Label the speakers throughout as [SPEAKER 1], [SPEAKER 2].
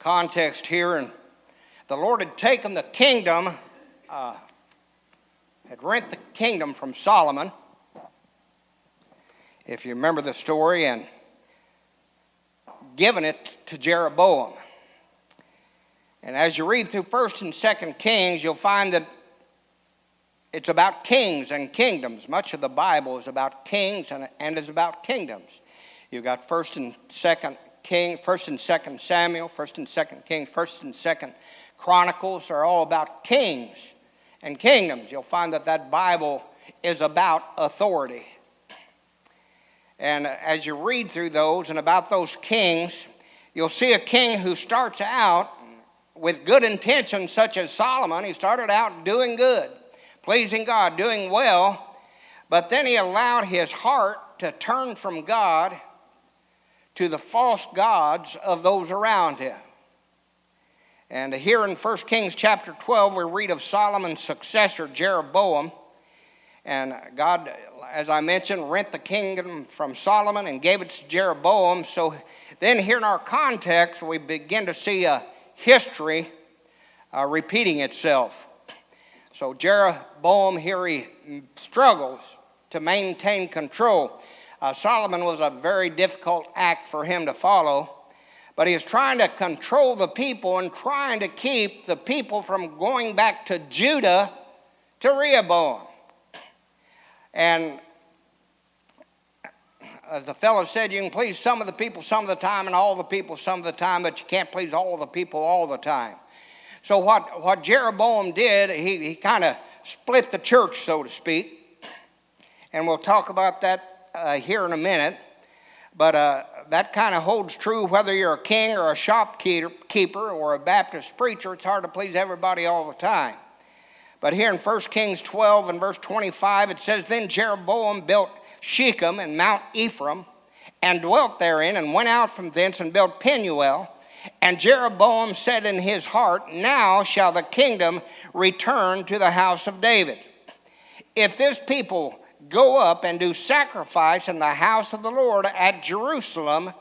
[SPEAKER 1] context here, and the Lord had taken the kingdom, had rent the kingdom from Solomon, if you remember the story, and given it to Jeroboam. And as you read through 1st and 2nd Kings, you'll find that it's about kings and kingdoms. Much of the Bible is about kings and is about kingdoms. You've got 1st and 2nd King, 1st and 2nd Samuel, 1st and 2nd Kings, 1st and 2nd Chronicles are all about kings and kingdoms. You'll find that Bible is about authority. And as you read through those and about those kings, you'll see a king who starts out with good intentions, such as Solomon. He started out doing good, pleasing God, doing well, but then he allowed his heart to turn from God to the false gods of those around him. And here in 1 Kings chapter 12, we read of Solomon's successor, Jeroboam. And God, as I mentioned, rent the kingdom from Solomon and gave it to Jeroboam. So then here in our context, we begin to see a history repeating itself. So Jeroboam here, he struggles to maintain control. Solomon was a very difficult act for him to follow, but he is trying to control the people and trying to keep the people from going back to Judah to Rehoboam. And as the fellow said, you can please some of the people some of the time and all the people some of the time, but you can't please all the people all the time. So what Jeroboam did, he kind of split the church, so to speak. And we'll talk about that here in a minute. But that kind of holds true whether you're a king or a shopkeeper or a Baptist preacher. It's hard to please everybody all the time. But here in 1 Kings 12 and verse 25, it says, Then Jeroboam built Shechem and Mount Ephraim, and dwelt therein, and went out from thence and built Penuel. And Jeroboam said in his heart, Now shall the kingdom return to the house of David. If this people go up and do sacrifice in the house of the Lord at Jerusalem,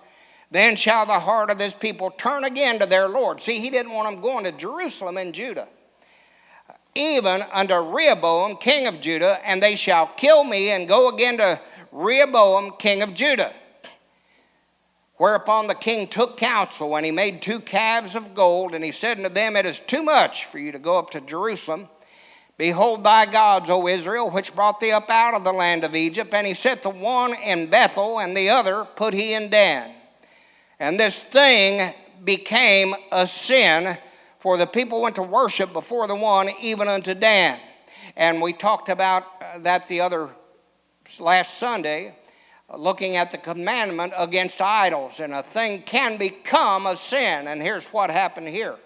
[SPEAKER 1] then shall the heart of this people turn again to their Lord. See, he didn't want them going to Jerusalem and Judah. Even unto Rehoboam, king of Judah, and they shall kill me and go again to Rehoboam, king of Judah. Whereupon the king took counsel, and he made 2 calves of gold, and he said unto them, It is too much for you to go up to Jerusalem. Behold thy gods, O Israel, which brought thee up out of the land of Egypt. And he set the one in Bethel, and the other put he in Dan. And this thing became a sin, for the people went to worship before the one, even unto Dan. And we talked about that last Sunday, looking at the commandment against idols. And a thing can become a sin. And here's what happened here.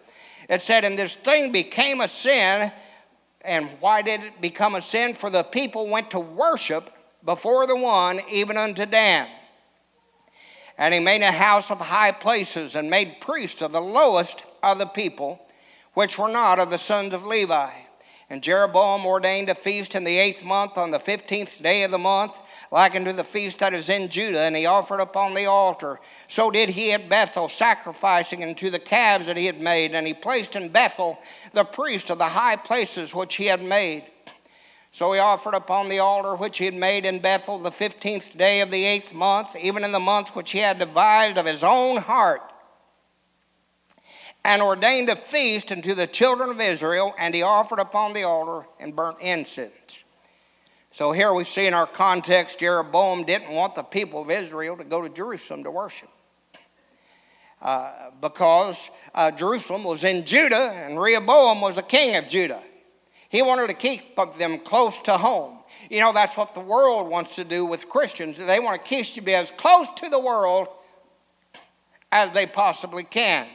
[SPEAKER 1] It said, And this thing became a sin. And why did it become a sin? For the people went to worship before the one, even unto Dan. And he made a house of high places, and made priests of the lowest of the people, which were not of the sons of Levi. And Jeroboam ordained a feast in the 8th month, on the 15th day of the month, like unto the feast that is in Judah, and he offered upon the altar. So did he at Bethel, sacrificing unto the calves that he had made. And he placed in Bethel the priest of the high places which he had made. So he offered upon the altar which he had made in Bethel the 15th day of the 8th month, even in the month which he had devised of his own heart, and ordained a feast unto the children of Israel, and he offered upon the altar and burnt incense. So here we see in our context, Jeroboam didn't want the people of Israel to go to Jerusalem to worship. Because Jerusalem was in Judah, and Rehoboam was the king of Judah. He wanted to keep them close to home. You know, that's what the world wants to do with Christians. They want to keep you to be as close to the world as they possibly can.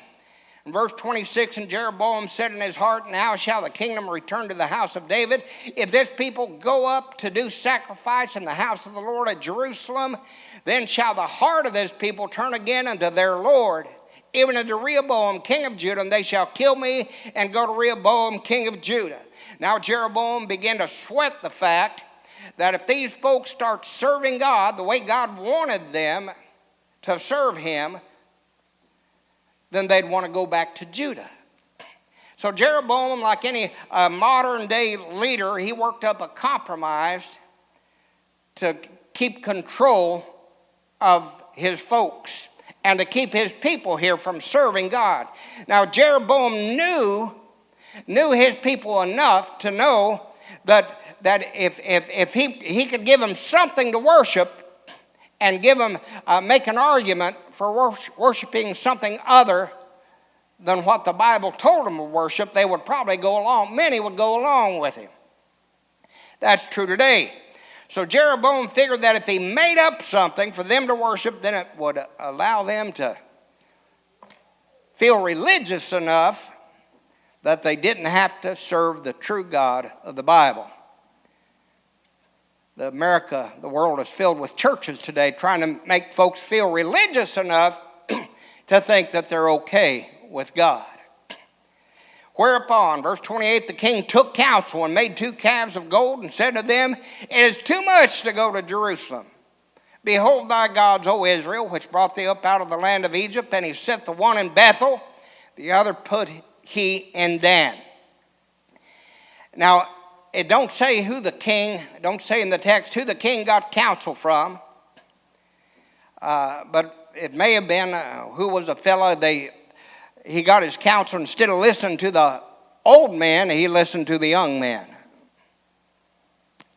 [SPEAKER 1] In verse 26, And Jeroboam said in his heart, Now shall the kingdom return to the house of David. If this people go up to do sacrifice in the house of the Lord at Jerusalem, then shall the heart of this people turn again unto their Lord, even unto Rehoboam, king of Judah, and they shall kill me and go to Rehoboam, king of Judah. Now Jeroboam began to sweat the fact that if these folks start serving God the way God wanted them to serve him, then they'd want to go back to Judah. So Jeroboam, like any modern day leader, he worked up a compromise to keep control of his folks and to keep his people here from serving God. Now Jeroboam knew his people enough to know that if he could give them something to worship and give them make an argument for worshiping something other than what the Bible told them to worship, they would probably go along. Many would go along with him. That's true today. So Jeroboam figured that if he made up something for them to worship, then it would allow them to feel religious enough that they didn't have to serve the true God of the Bible. The world is filled with churches today trying to make folks feel religious enough to think that they're okay with God. Whereupon, verse 28, the king took counsel and made 2 calves of gold and said to them, it is too much to go to Jerusalem. Behold thy gods, O Israel, which brought thee up out of the land of Egypt. And he set the one in Bethel, the other put he in Dan. Now, it don't say don't say in the text who the king got counsel from. But it may have been who was a fellow he got his counsel. Instead of listening to the old man, he listened to the young man.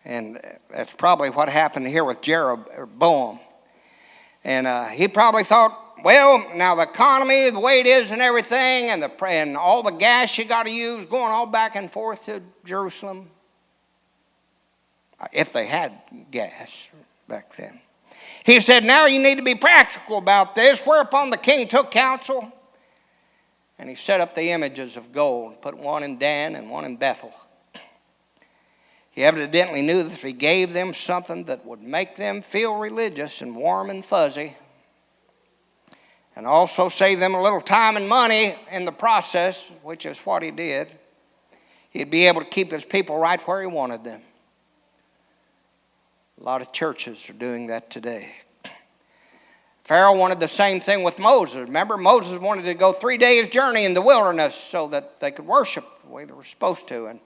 [SPEAKER 1] And that's probably what happened here with Jeroboam. And he probably thought, well, now the economy, the way it is and everything, and all the gas you got to use, going all back and forth to Jerusalem, if they had gas back then. He said, now you need to be practical about this. Whereupon the king took counsel, and he set up the images of gold, put one in Dan and one in Bethel. He evidently knew that if he gave them something that would make them feel religious and warm and fuzzy, and also save them a little time and money in the process, which is what he did, he'd be able to keep his people right where he wanted them. A lot of churches are doing that today. Pharaoh wanted the same thing with Moses. Remember, Moses wanted to go 3 days' journey in the wilderness so that they could worship the way they were supposed to. And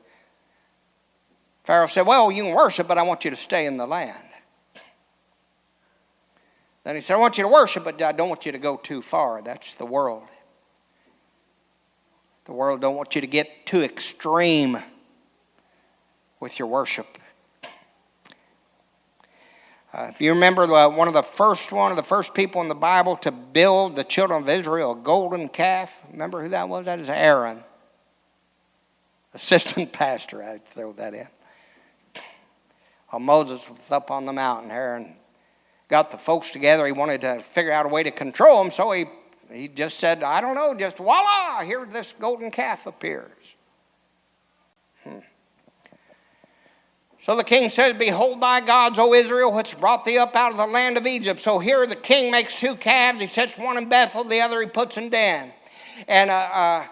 [SPEAKER 1] Pharaoh said, well, you can worship, but I want you to stay in the land. Then he said, I want you to worship, but I don't want you to go too far. That's the world. The world don't want you to get too extreme with your worship. If you remember, one of the first people in the Bible to build the children of Israel a golden calf. Remember who that was? That is Aaron. Assistant pastor, I'd throw that in. While Moses was up on the mountain, Aaron got the folks together. He wanted to figure out a way to control them, so he just said, I don't know, just voila, here this golden calf appears. So the king says, behold thy gods, O Israel, which brought thee up out of the land of Egypt. So here the king makes 2 calves. He sets one in Bethel, the other he puts in Dan. And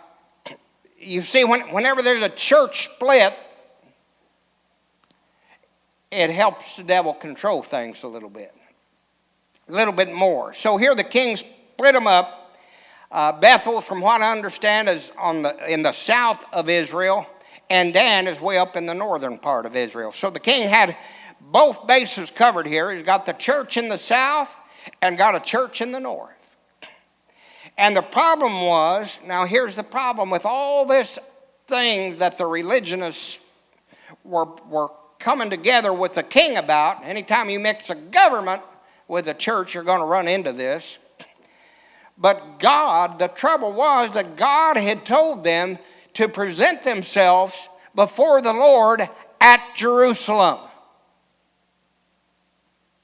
[SPEAKER 1] you see, whenever there's a church split, it helps the devil control things a little bit more. So here the king split them up. Bethel, from what I understand, is in the south of Israel. And Dan is way up in the northern part of Israel. So the king had both bases covered here. He's got the church in the south and got a church in the north. And the problem was, now here's the problem with all this thing that the religionists were coming together with the king about. Anytime you mix a government with the church, you're going to run into this. But God, the trouble was that God had told them to present themselves before the Lord at Jerusalem.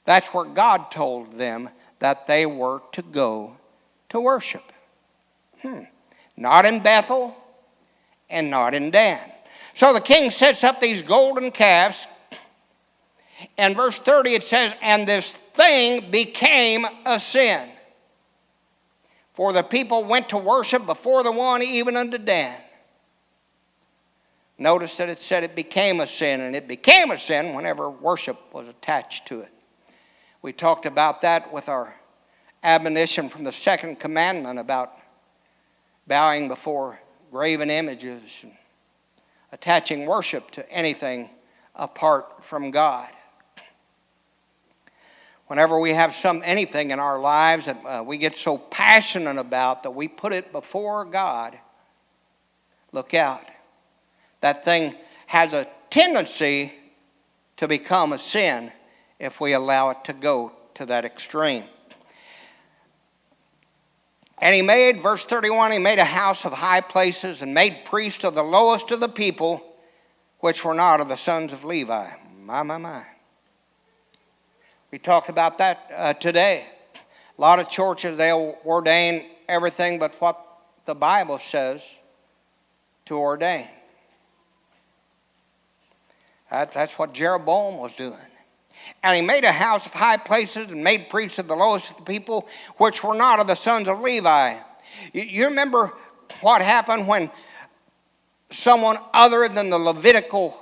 [SPEAKER 1] That's where God told them that they were to go to worship. Not in Bethel and not in Dan. So the king sets up these golden calves. And verse 30 it says, and this thing became a sin. For the people went to worship before the one even unto Dan. Notice that it said it became a sin, and it became a sin whenever worship was attached to it. We talked about that with our admonition from the second commandment about bowing before graven images, and attaching worship to anything apart from God. Whenever we have anything in our lives that we get so passionate about that we put it before God, look out. That thing has a tendency to become a sin if we allow it to go to that extreme. And he made, verse 31, he made a house of high places and made priests of the lowest of the people, which were not of the sons of Levi. My. We talked about that today. A lot of churches, they'll ordain everything but what the Bible says to ordain. That's what Jeroboam was doing. And he made a house of high places and made priests of the lowest of the people, which were not of the sons of Levi. You remember what happened when someone other than the Levitical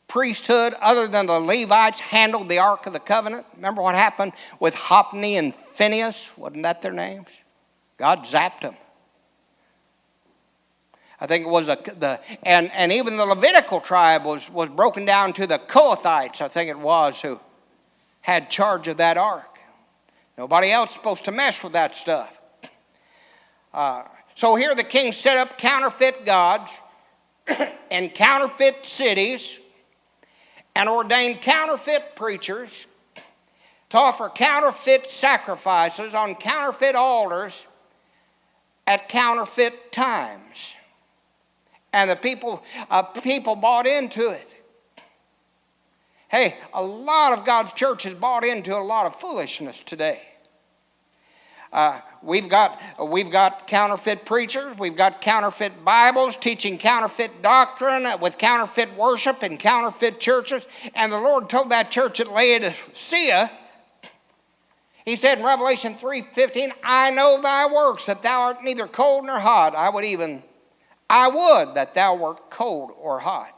[SPEAKER 1] priesthood, other than the Levites, handled the Ark of the Covenant? Remember what happened with Hophni and Phinehas? Wasn't that their names? God zapped them. I think it was and even the Levitical tribe was broken down to the Kohathites, I think it was, who had charge of that ark. Nobody else supposed to mess with that stuff. So here the king set up counterfeit gods and counterfeit cities and ordained counterfeit preachers to offer counterfeit sacrifices on counterfeit altars at counterfeit times. And the people bought into it. Hey, a lot of God's church has bought into a lot of foolishness today. We've got counterfeit preachers. We've got counterfeit Bibles teaching counterfeit doctrine with counterfeit worship in counterfeit churches. And the Lord told that church at Laodicea, he said in Revelation 3:15, I know thy works, that thou art neither cold nor hot. I would that thou wert cold or hot.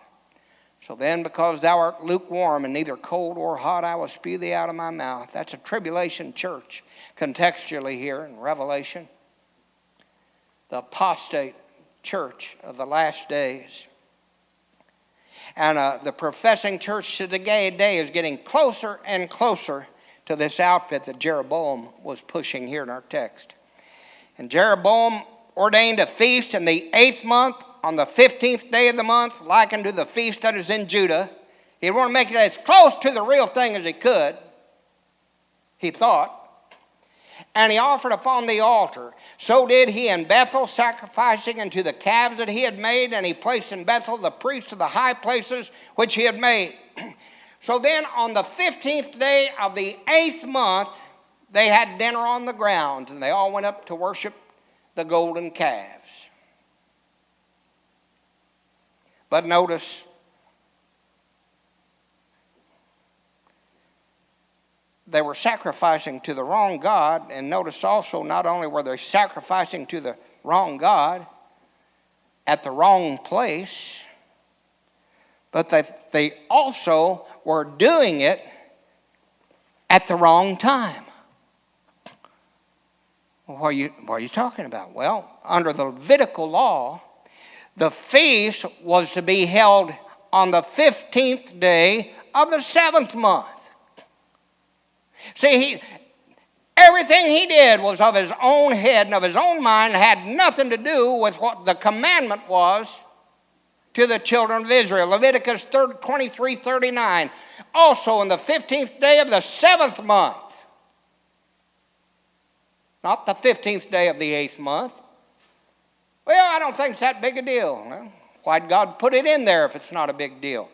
[SPEAKER 1] So then, because thou art lukewarm and neither cold or hot, I will spew thee out of my mouth. That's a tribulation church, contextually here in Revelation. The apostate church of the last days. And the professing church today is getting closer and closer to this outfit that Jeroboam was pushing here in our text. And Jeroboam ordained a feast in the 8th month, on the 15th day of the month, likened to the feast that is in Judah. He wanted to make it as close to the real thing as he could, he thought. And he offered upon the altar. So did he in Bethel, sacrificing unto the calves that he had made. And he placed in Bethel the priests of the high places which he had made. So then on the 15th day of the 8th month, they had dinner on the ground. And they all went up to worship the golden calves. But notice, they were sacrificing to the wrong God. And notice also, not only were they sacrificing to the wrong God at the wrong place, but they also were doing it at the wrong time. What are you talking about? Well, under the Levitical law, the feast was to be held on the 15th day of the 7th month. See, everything he did was of his own head and of his own mind, had nothing to do with what the commandment was to the children of Israel. Leviticus 23:39. Also on the 15th day of the 7th month. Not the 15th day of the 8th month. Well, I don't think it's that big a deal. Well, why'd God put it in there if it's not a big deal?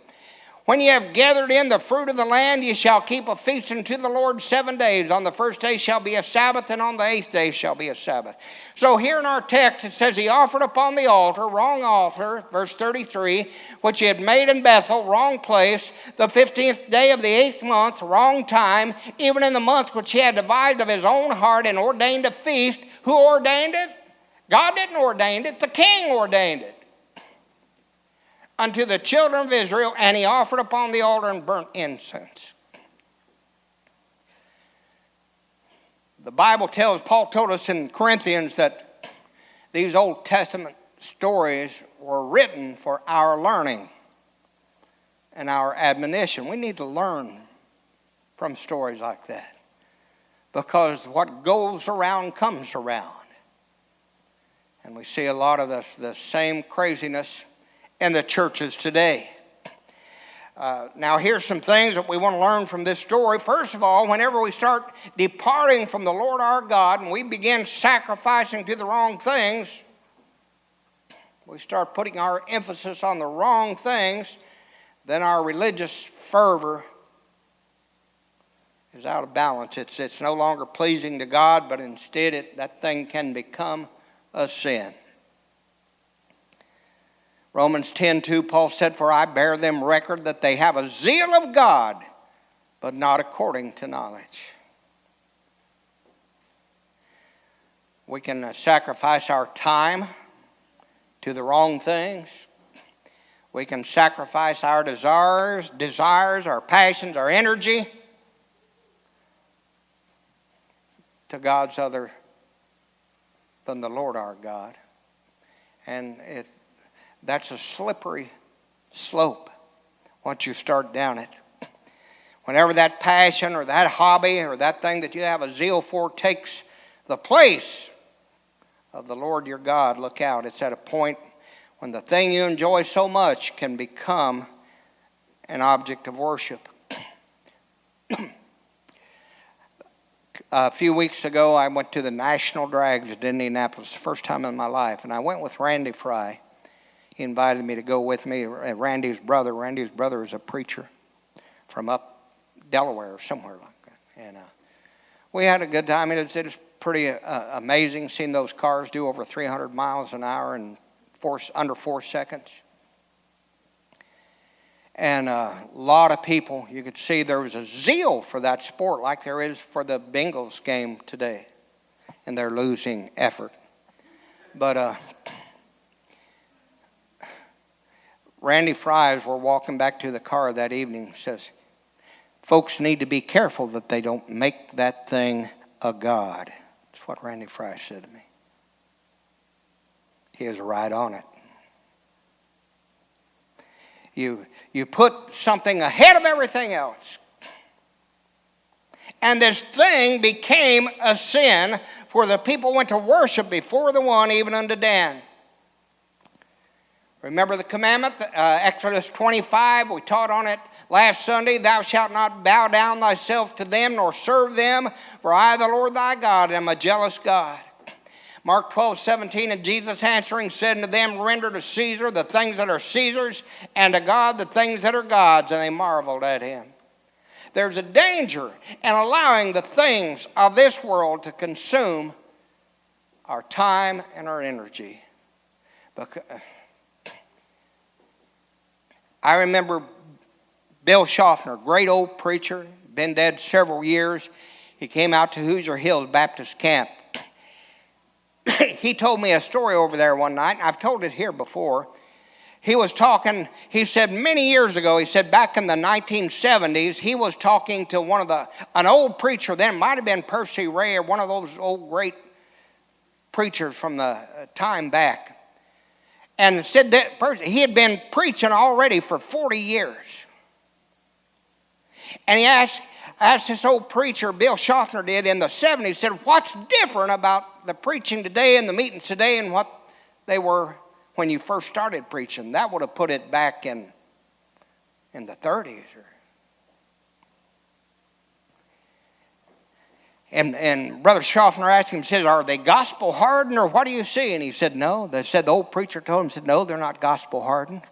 [SPEAKER 1] When ye have gathered in the fruit of the land, ye shall keep a feast unto the Lord 7 days. On the first day shall be a Sabbath, and on the 8th day shall be a Sabbath. So here in our text it says he offered upon the altar, wrong altar, verse 33, which he had made in Bethel, wrong place, the 15th day of the 8th month, wrong time, even in the month which he had divided of his own heart and ordained a feast. Who ordained it? God didn't ordain it, the king ordained it. Unto the children of Israel, and he offered upon the altar and burnt incense. The Bible Paul told us in Corinthians that these Old Testament stories were written for our learning and our admonition. We need to learn from stories like that, because what goes around comes around. And we see a lot of the same craziness in the churches today. Now, here's some things that we want to learn from this story. First of all, whenever we start departing from the Lord our God and we begin sacrificing to the wrong things, we start putting our emphasis on the wrong things, then our religious fervor is out of balance. It's no longer pleasing to God, but instead that thing can become a sin. Romans 10:2, Paul said, "For I bear them record that they have a zeal of God, but not according to knowledge." We can sacrifice our time to the wrong things. We can sacrifice our desires, our passions, our energy to gods other than the Lord our God. And that's a slippery slope once you start down it. Whenever that passion or that hobby or that thing that you have a zeal for takes the place of the Lord your God, look out. It's at a point when the thing you enjoy so much can become an object of worship. A few weeks ago, I went to the National Drags at Indianapolis, the first time in my life, and I went with Randy Fry. He invited me to go with me. Randy's brother is a preacher from up Delaware or somewhere like that. And we had a good time. It was pretty amazing seeing those cars do over 300 miles an hour in under 4 seconds. And a lot of people, you could see there was a zeal for that sport like there is for the Bengals game today in their losing effort. But Randy Fry, as we're walking back to the car that evening, says, folks need to be careful that they don't make that thing a god. That's what Randy Fry said to me. He was right on it. You put something ahead of everything else. And this thing became a sin, for the people went to worship before the one, even unto Dan. Remember the commandment, Exodus 25, we taught on it last Sunday. Thou shalt not bow down thyself to them, nor serve them, for I, the Lord thy God, am a jealous God. Mark 12:17, and Jesus answering said unto them, render to Caesar the things that are Caesar's, and to God the things that are God's. And they marveled at him. There's a danger in allowing the things of this world to consume our time and our energy. I remember Bill Schaffner, great old preacher, been dead several years. He came out to Hoosier Hills Baptist Camp. He told me a story over there one night, and I've told it here before. He was talking, he said many years ago, he said back in the 1970s, he was talking to an old preacher then, might have been Percy Ray or one of those old great preachers from the time back. And said that he had been preaching already for 40 years. And he asked this old preacher, Bill Schaffner did, in the 70s, said, what's different about the preaching today and the meetings today and what they were when you first started preaching? That would have put it back in the 30s. And Brother Schaffner asked him, said, are they gospel hardened or what do you see? And he said, no. They said, the old preacher told him, said, no, they're not gospel hardened.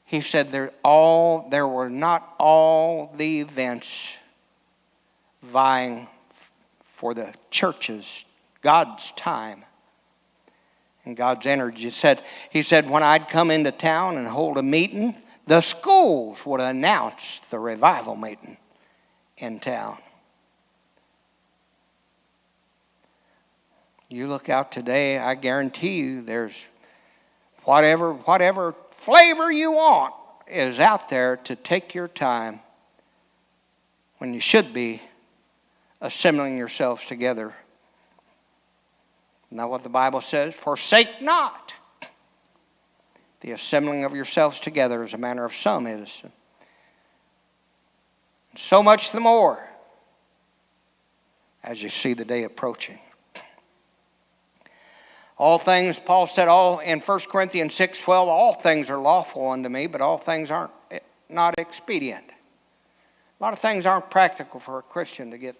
[SPEAKER 1] He said there were not all the events vying for the church's, God's time and God's energy. He said when I'd come into town and hold a meeting, the schools would announce the revival meeting in town. You look out today, I guarantee you there's whatever flavor you want is out there to take your time when you should be assembling yourselves together Isn't that what the Bible says? Forsake not the assembling of yourselves together, as a manner of some is. So much the more as you see the day approaching. All things, Paul said, all in 1 Corinthians 6:12, all things are lawful unto me, but all things aren't not expedient. A lot of things aren't practical for a Christian to get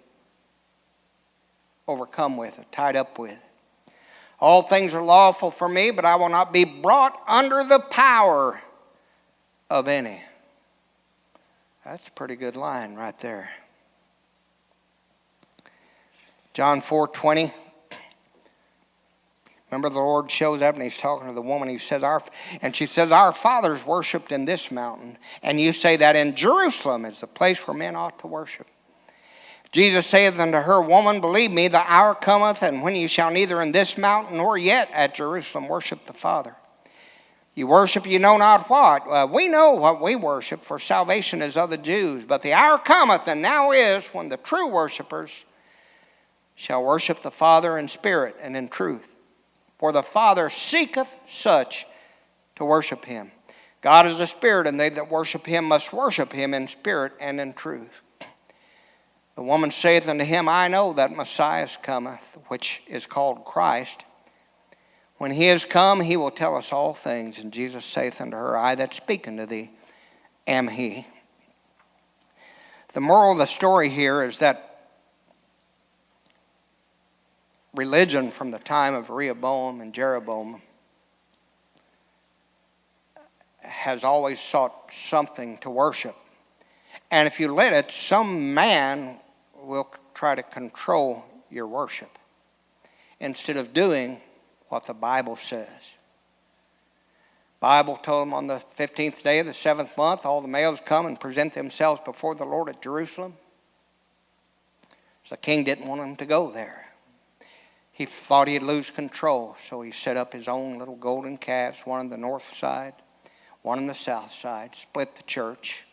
[SPEAKER 1] overcome with, or tied up with. All things are lawful for me, but I will not be brought under the power of any. That's a pretty good line right there. John 4:20. Remember, the Lord shows up and he's talking to the woman. He says, she says, our fathers worshipped in this mountain, and you say that in Jerusalem is the place where men ought to worship. Jesus saith unto her, Woman, believe me, the hour cometh, and when ye shall neither in this mountain nor yet at Jerusalem worship the Father. You worship you know not what. We know what we worship, for salvation is of the Jews. But the hour cometh, and now is, when the true worshipers shall worship the Father in spirit and in truth. For the Father seeketh such to worship him. God is a spirit, and they that worship him must worship him in spirit and in truth. The woman saith unto him, I know that Messiah cometh, which is called Christ. When he is come, he will tell us all things. And Jesus saith unto her, I that speak unto thee am he. The moral of the story here is that religion from the time of Rehoboam and Jeroboam has always sought something to worship. And if you let it, some man will try to control your worship instead of doing what the Bible says. Bible told them on the 15th day of the 7th month, all the males come and present themselves before the Lord at Jerusalem. So the king didn't want them to go there. He thought he'd lose control, so he set up his own little golden calves, one on the north side, one on the south side, split the church.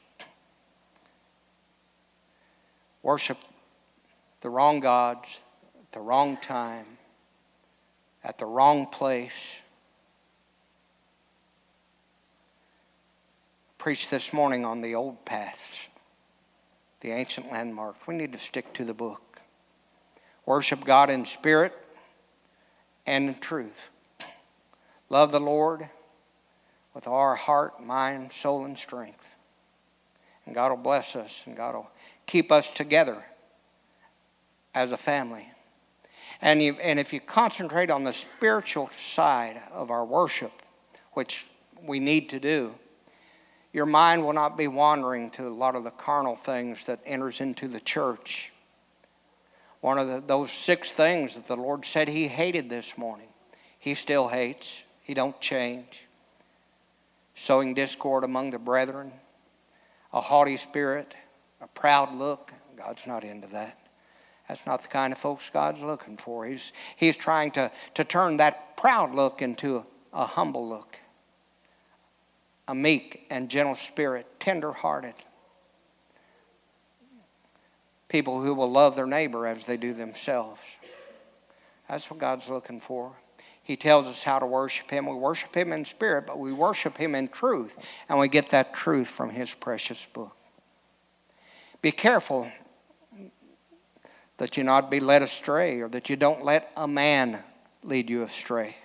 [SPEAKER 1] Worship the wrong gods at the wrong time, at the wrong place. Preached this morning on the old paths, the ancient landmarks. We need to stick to the book. Worship God in spirit and in truth. Love the Lord with all our heart, mind, soul, and strength. And God will bless us, and God will keep us together as a family. And if you concentrate on the spiritual side of our worship, which we need to do, your mind will not be wandering to a lot of the carnal things that enters into the church. One of those 6 things that the Lord said he hated this morning, he still hates. He don't change. Sowing discord among the brethren, a haughty spirit, a proud look. God's not into that. That's not the kind of folks God's looking for. He's trying to turn that proud look into a humble look. A meek and gentle spirit, tender-hearted. People who will love their neighbor as they do themselves. That's what God's looking for. He tells us how to worship him. We worship him in spirit, but we worship him in truth. And we get that truth from his precious book. Be careful that you not be led astray, or that you don't let a man lead you astray.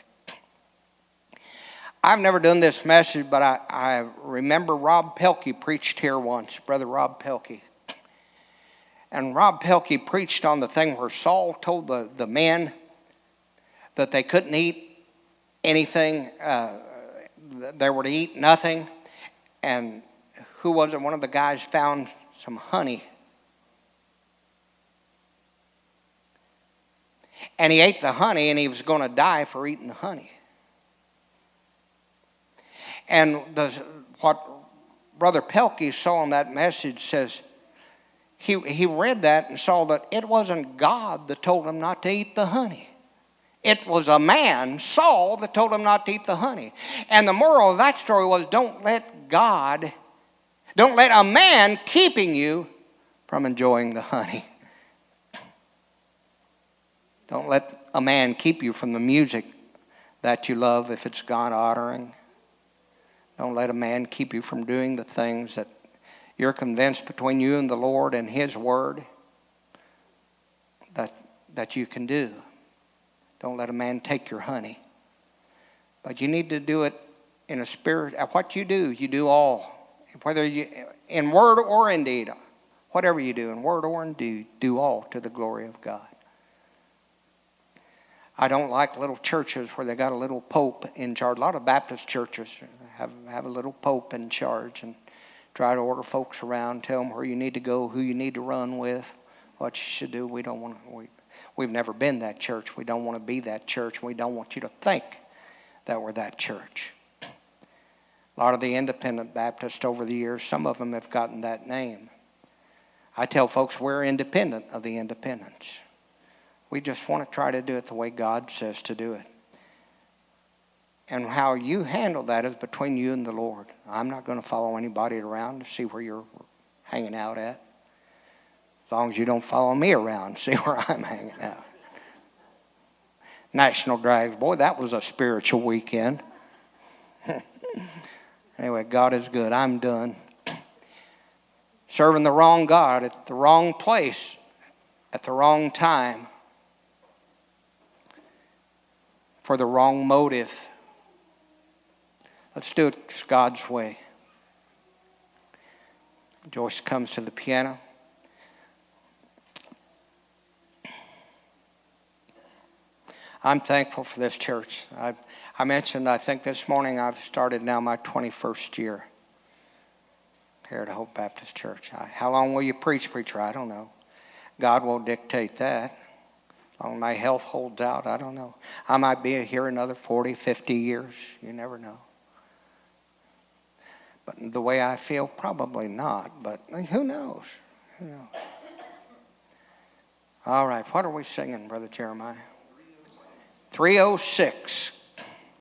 [SPEAKER 1] I've never done this message, but I remember Rob Pelkey preached here once, Brother Rob Pelkey. And Rob Pelkey preached on the thing where Saul told the men that they couldn't eat anything, they were to eat nothing. And who was it? One of the guys found some honey. And he ate the honey, and he was going to die for eating the honey. And what Brother Pelkey saw in that message says, he read that and saw that it wasn't God that told him not to eat the honey. It was a man, Saul, that told him not to eat the honey. And the moral of that story was, don't let a man keeping you from enjoying the honey. Don't let a man keep you from the music that you love if it's God-honoring. Don't let a man keep you from doing the things that you're convinced between you and the Lord and His Word that you can do. Don't let a man take your honey. But you need to do it in a spirit. What you do all. Whether you, in word or in deed, whatever you do, in word or in deed, do all to the glory of God. I don't like little churches where they got a little pope in charge. A lot of Baptist churches have a little pope in charge and try to order folks around, tell them where you need to go, who you need to run with, what you should do. We don't want to. We've never been that church. We don't want to be that church. We don't want you to think that we're that church. A lot of the independent Baptists over the years, some of them have gotten that name. I tell folks we're independent of the independents. We just want to try to do it the way God says to do it. And how you handle that is between you and the Lord. I'm not going to follow anybody around to see where you're hanging out at. As long as you don't follow me around, see where I'm hanging out. National Drags, boy, that was a spiritual weekend. Anyway, God is good. I'm done. Serving the wrong God at the wrong place at the wrong time for the wrong motive. Let's do it God's way. Joyce comes to the piano. I'm thankful for this church. I mentioned, I think this morning, I've started now my 21st year here at Hope Baptist Church. How long will you preach, preacher? I don't know. God will dictate that. As long as my health holds out, I don't know. I might be here another 40, 50 years. You never know. But the way I feel, probably not. But who knows? Who knows? All right, what are we singing, Brother Jeremiah? 306.